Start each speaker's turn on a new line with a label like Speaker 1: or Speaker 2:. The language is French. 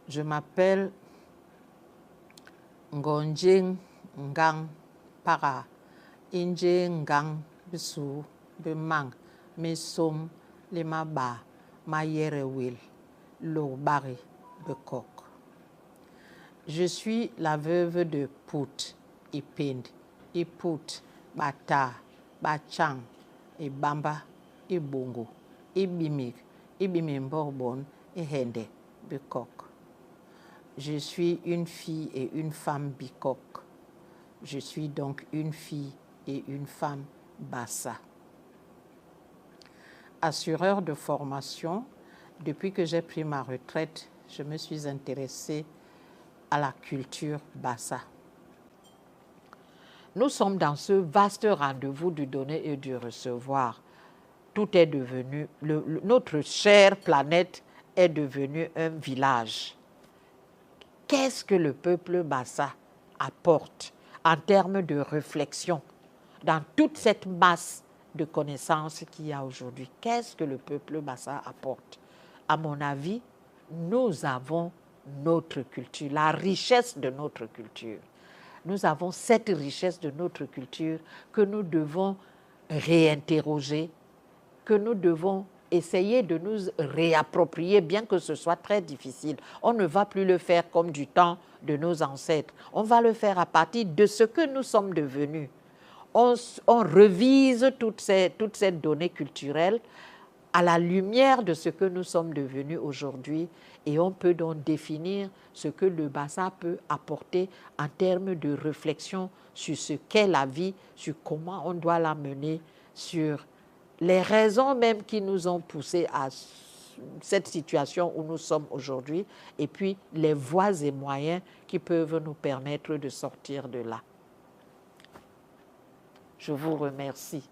Speaker 1: Je m'appelle Ngonjing Ngang Para. Inje Ngang Bisu Bimang Misom Limaba Mayerewil Lobari Bekok. Je suis la veuve de Pout, Ipind, Iput, Bata, Bachang, Ibamba, Ibongo, Ibimik, Ibimimborbon et Hende, Bekok. Je suis une fille et une femme Bikok. Je suis donc une fille et une femme Bassa. Assureur de formation, depuis que j'ai pris ma retraite, je me suis intéressée à la culture Bassa. Nous sommes dans ce vaste rendez-vous du donner et du recevoir. Tout est devenu, notre chère planète est devenue un village. Qu'est-ce que le peuple Bassa apporte en termes de réflexion dans toute cette masse de connaissances qu'il y a aujourd'hui? Qu'est-ce que le peuple Bassa apporte? À mon avis, nous avons notre culture, la richesse de notre culture. Nous avons cette richesse de notre culture que nous devons réinterroger, que nous devons essayer de nous réapproprier, bien que ce soit très difficile. On ne va plus le faire comme du temps de nos ancêtres. On va le faire à partir de ce que nous sommes devenus. On revise toutes ces données culturelles à la lumière de ce que nous sommes devenus aujourd'hui, et on peut donc définir ce que le Bassa peut apporter en termes de réflexion sur ce qu'est la vie, sur comment on doit la mener, sur les raisons même qui nous ont poussés à cette situation où nous sommes aujourd'hui, et puis les voies et moyens qui peuvent nous permettre de sortir de là. Je vous remercie.